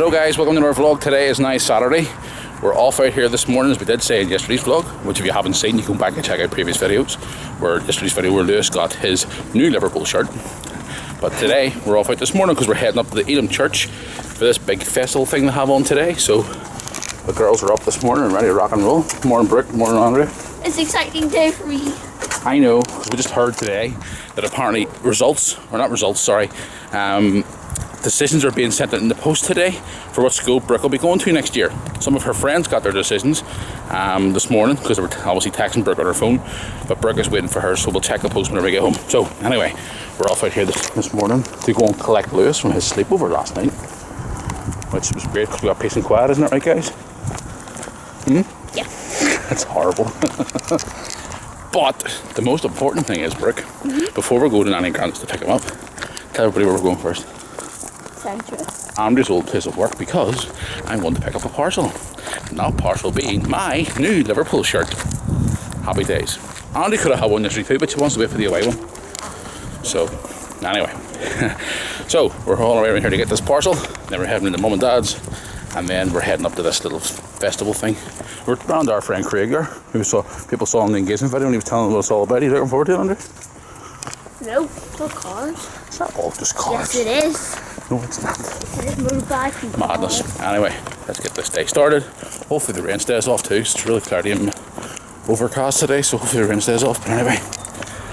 Hello guys, welcome to our vlog. Today is now Saturday. We're off out here this morning, as we did say in yesterday's vlog, which if you haven't seen, you can go back and check out previous videos. Where yesterday's video where Lewis got his new Liverpool shirt. But today, we're off out this morning because we're heading up to the Edam Church for this big festival thing they have on today. So the girls are up this morning and ready to rock and roll. Morning Brooke, morning Andrea. It's an exciting day for me. I know, because we just heard today that apparently decisions are being sent out in the post today for what school Brooke will be going to next year. Some of her friends got their decisions this morning because they were obviously texting Brooke on her phone, but Brooke is waiting for her, so we'll check the post whenever we get home. So anyway, we're off out here this morning to go and collect Lewis from his sleepover last night, which was great because we got peace and quiet, isn't it right guys? Yeah. That's horrible. But the most important thing is, Brooke, before we go to Nanny Grant's to pick him up, tell everybody where we're going first. Andrew's old place of work, because I'm going to pick up a parcel. And that parcel being my new Liverpool shirt. Happy days. Andy could have had one yesterday too, but she wants to wait for the away one. So, anyway. So, we're all around here to get this parcel. Then we're heading into Mum and Dad's. And then we're heading up to this little festival thing. We're around our friend Craig there, who people saw in the engagement video and he was telling them what it's all about. Are you looking forward to it, Andrew? No, it's not cars. It's not all just cars. Yes, it is. No, it's not. It is motorbikes and Madness. cars. Anyway, let's get this day started. Hopefully the rain stays off too. It's really cloudy and overcast today, so hopefully the rain stays off. But anyway,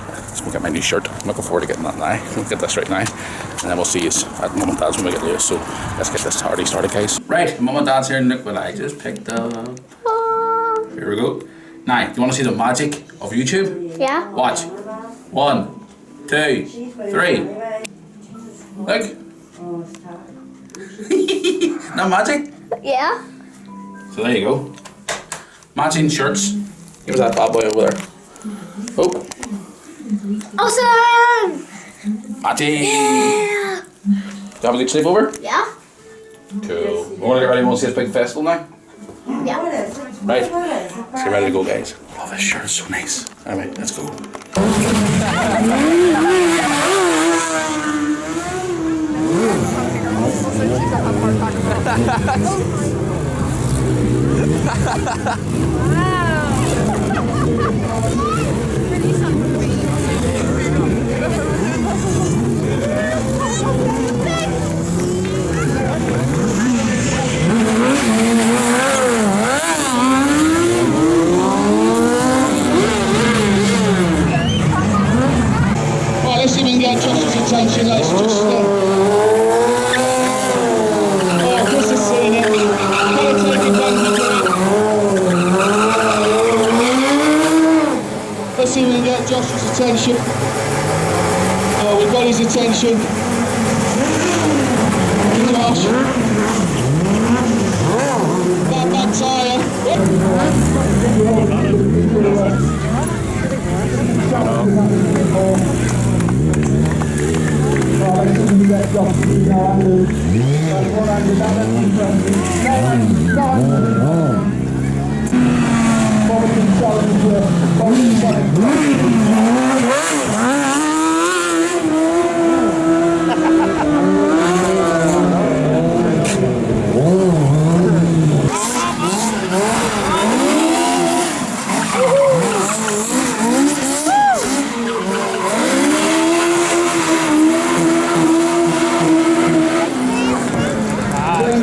let's go get my new shirt. I'm looking forward to getting that now. We'll get this right now, and then we'll see you at Mum and Dad's when we get Lewis. So let's get this already started, guys. Right, Mum and Dad's here, and look what I just picked up. Here we go. Now, do you want to see the magic of YouTube? Yeah. Watch. 1, 2, 3. Look. Not magic? Yeah. So there you go. Matching shirts. Give us that bad boy over there. Oh. Awesome! Matching. Yeah. Do you have a good sleepover? Yeah. Cool. We want to get ready. We want to see this big festival now? Yeah. Right. Let's get ready to go, guys. Oh, this shirt is so nice. Anyway, let's go. Right, let's see if we can get Josh's attention. Let's just this is seeing it. Gotta take advantage of it. Let's see if we can get Josh's attention. Oh, we've got his attention. Josh. Back tyre.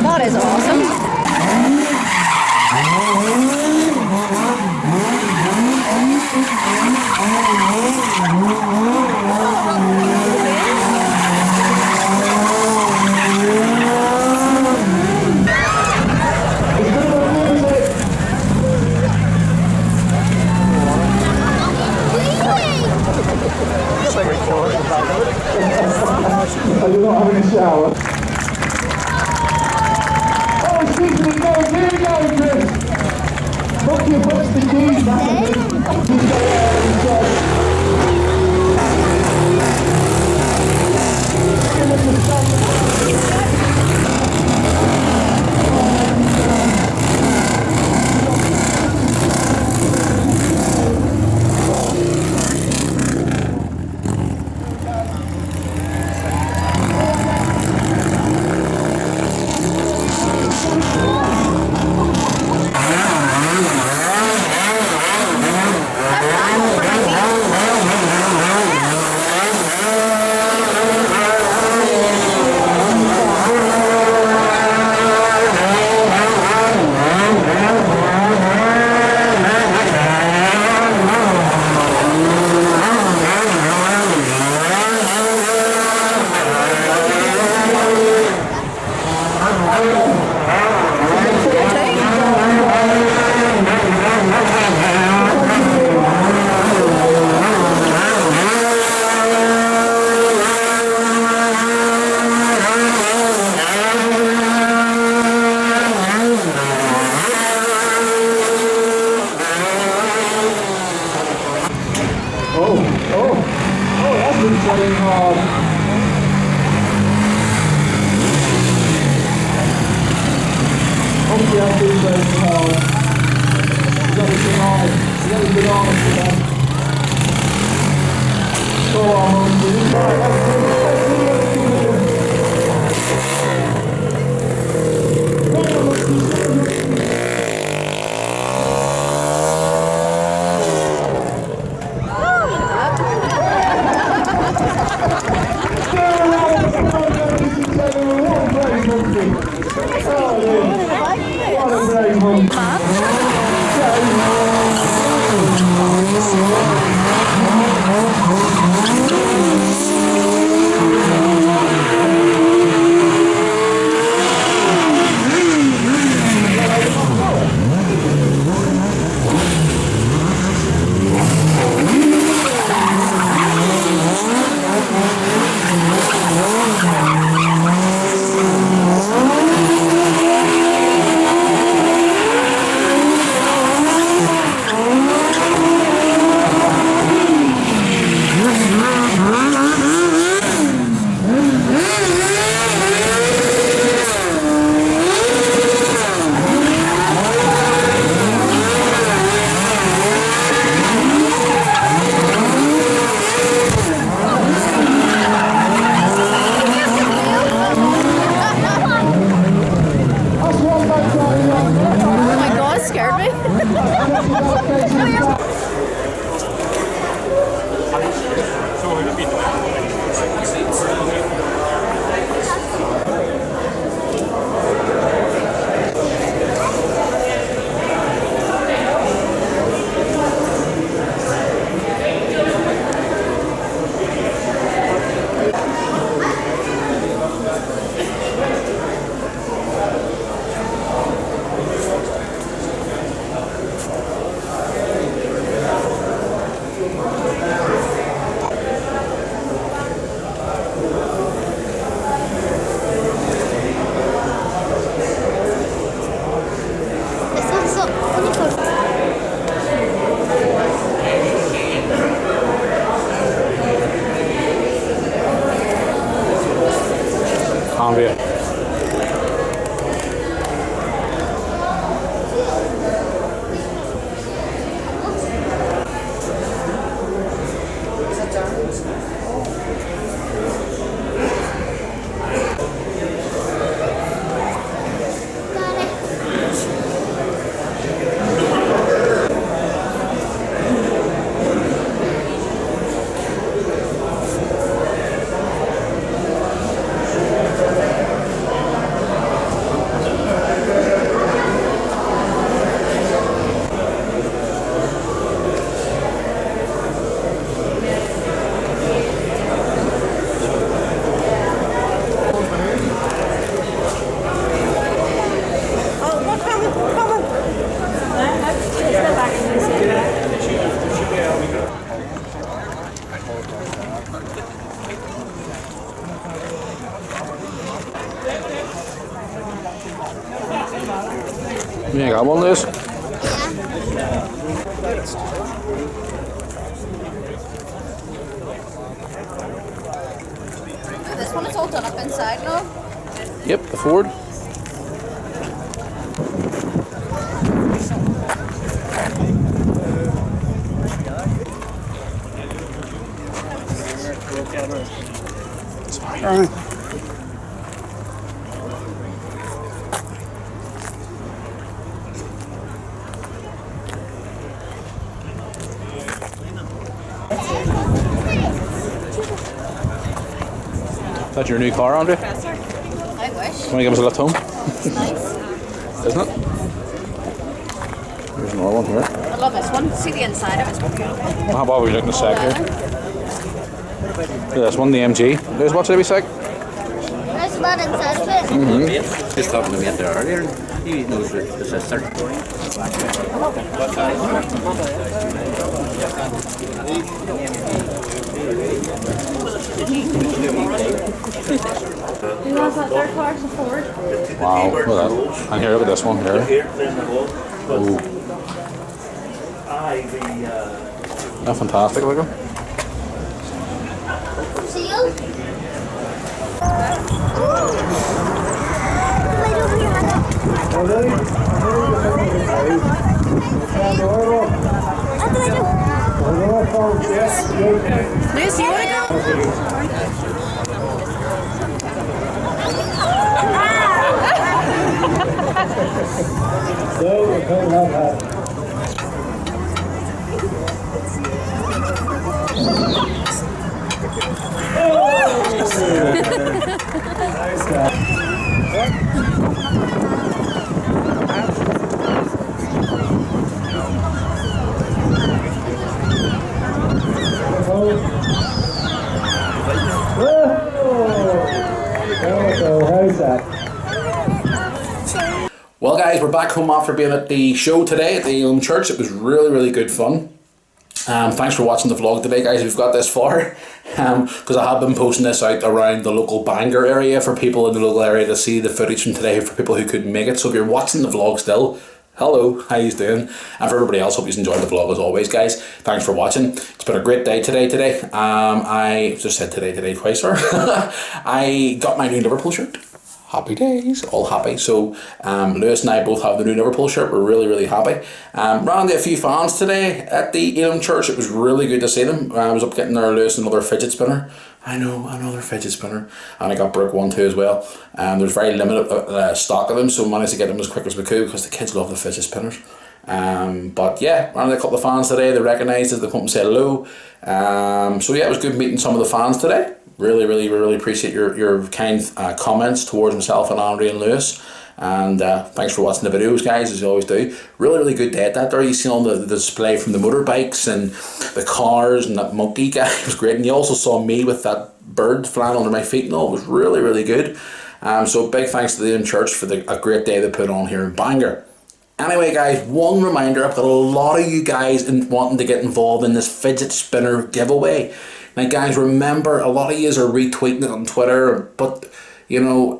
That is awesome. Are you not having a shower? Oh, Convia. You ain't got one of those? This one is all done up inside now. Yep, the Ford. Sorry. That's your new car, Andrew? I wish. Want to give us a lift home? Nice. Isn't it? There's another one here. I love this one. See the inside of it. It's beautiful. How about we look in a sec here? Yeah, this one, the MG. Liz, what's it every sec? This blood inside of it. Just talking to me there earlier. He knows the sister. Wow, look at that. And here, look at this one here. Oh. Isn't that fantastic, look at Seal? Lucy, you wanna go? Well guys, we're back home after being at the show today at the Elim Church. It was really good fun. Thanks for watching the vlog today guys, if you've got this far. Because I have been posting this out around the local Bangor area for people in the local area to see the footage from today for people who couldn't make it. So if you're watching the vlog still, hello, how you doing? And for everybody else, hope you enjoyed the vlog as always guys. Thanks for watching. It's been a great day today. I just said today twice, sir. I got my new Liverpool shirt. Happy days, all happy. So Lewis and I both have the new Liverpool shirt. We're really happy. Ran into a few fans today at the Elim Church. It was really good to see them. I was up getting there, Lewis another fidget spinner. I know, another fidget spinner. And I got Brooke one too as well. There's very limited stock of them, so we managed to get them as quick as we could because the kids love the fidget spinners. But yeah, ran into a couple of fans today. They recognised us, they come and say hello. So yeah, it was good meeting some of the fans today. Really appreciate your kind comments towards myself and Andrea and Lewis. And thanks for watching the videos guys, as you always do. Really good day at that there. You see all the display from the motorbikes and the cars and that monkey guy. It was great. And you also saw me with that bird flying under my feet and all. It was really good. So big thanks to the church for a great day they put on here in Bangor. Anyway guys, one reminder, I've got a lot of you guys wanting to get involved in this fidget spinner giveaway. Now guys, remember, a lot of you are retweeting it on Twitter, but you know,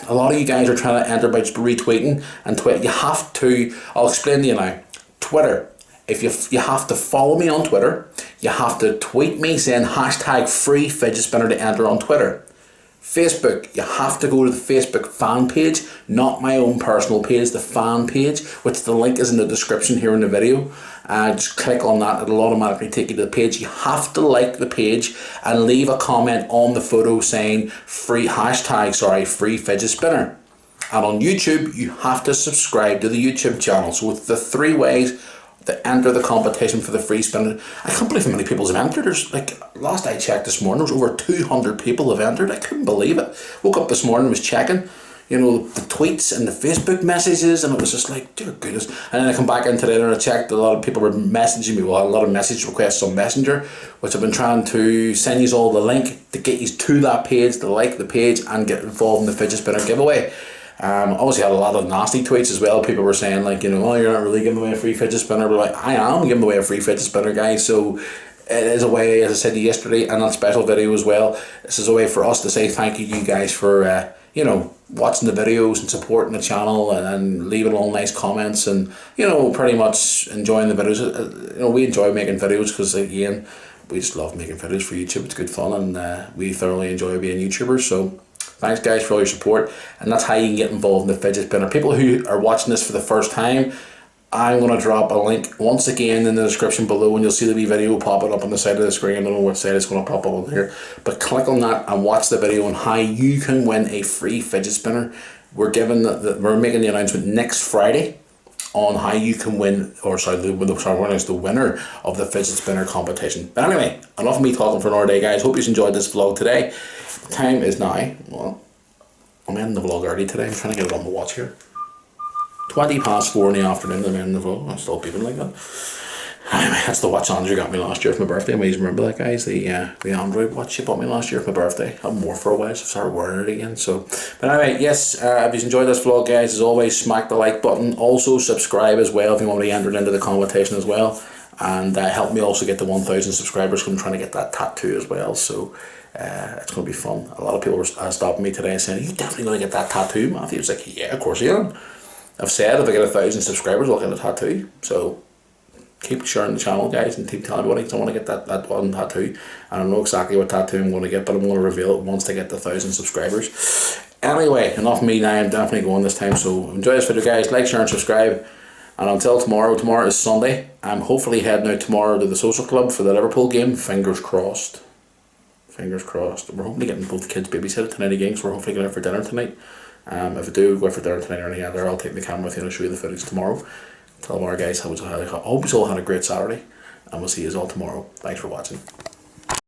a lot of you guys are trying to enter by just retweeting and tweet. You have to, I'll explain to you now. Twitter, if you have to follow me on Twitter, you have to tweet me saying hashtag free fidget spinner to enter on Twitter. Facebook, you have to go to the Facebook fan page, not my own personal page, the fan page, which the link is in the description here in the video. Just click on that, it'll automatically take you to the page. You have to like the page and leave a comment on the photo saying free fidget spinner. And on YouTube, you have to subscribe to the YouTube channel. So with the 3 ways to enter the competition for the free spinner. I can't believe how many people have entered. There's like, last I checked this morning, there was over 200 people have entered. I couldn't believe it. Woke up this morning, was checking, you know, the tweets and the Facebook messages, and it was just like, dear goodness. And then I come back in today and I checked, a lot of people were messaging me, well, a lot of message requests on Messenger, which I've been trying to send you all the link to get you to that page, to like the page and get involved in the fidget spinner giveaway. Obviously had a lot of nasty tweets as well. People were saying like, you know, oh, you're not really giving away a free fidget spinner. But like, I am giving away a free fidget spinner, guys. So it is a way, as I said to you yesterday, and that special video as well. This is a way for us to say thank you guys for, you know, watching the videos and supporting the channel and leaving all nice comments and, you know, pretty much enjoying the videos. You know, we enjoy making videos because, again, we just love making videos for YouTube. It's good fun and we thoroughly enjoy being YouTubers. So thanks guys for all your support, and that's how you can get involved in the fidget spinner. People who are watching this for the first time, I'm going to drop a link once again in the description below, and you'll see the wee video popping up on the side of the screen. I don't know what side it's going to pop up on here, but click on that and watch the video on how you can win a free fidget spinner. We're making the announcement next Friday on how you can win, or sorry, the winner of the fidget spinner competition. But anyway, enough of me talking for another day, guys. Hope you enjoyed this vlog today. The time is now, well, I'm ending the vlog early today. I'm trying to get it on the watch here. 4:20 in the afternoon, I'm ending the vlog. I'm still beeping like that. Anyway, that's the watch Andrew got me last year for my birthday. I always remember that, guys. The Android watch he bought me last year for my birthday. I'm more for a while, so I started wearing it again. So, but anyway, yes, if you enjoyed this vlog, guys, as always, smack the like button. Also, subscribe as well if you want to be entered into the competition as well. And help me also get to 1,000 subscribers, because I'm trying to get that tattoo as well. So, it's going to be fun. A lot of people were stopping me today saying, "Are you definitely going to get that tattoo, Matthew?" It's like, yeah, of course I am. I've said if I get 1,000 subscribers, I'll get a tattoo. So, keep sharing the channel, guys, and keep telling everybody, because I want to get that one tattoo. I don't know exactly what tattoo I'm going to get, but I'm going to reveal it once I get the 1,000 subscribers. Anyway, enough of me now. I'm definitely going this time. So enjoy this video, guys. Like, share, and subscribe. And until tomorrow is Sunday. I'm hopefully heading out tomorrow to the social club for the Liverpool game. Fingers crossed. Fingers crossed. We're hopefully getting both the kids babysitted tonight again, so we're hopefully going out for dinner tonight. If I do go out for dinner tonight or anything other, I'll take the camera with you and I'll show you the footage tomorrow. Tell them our guys, I hope you all had a great Saturday, and we'll see you all tomorrow. Thanks for watching.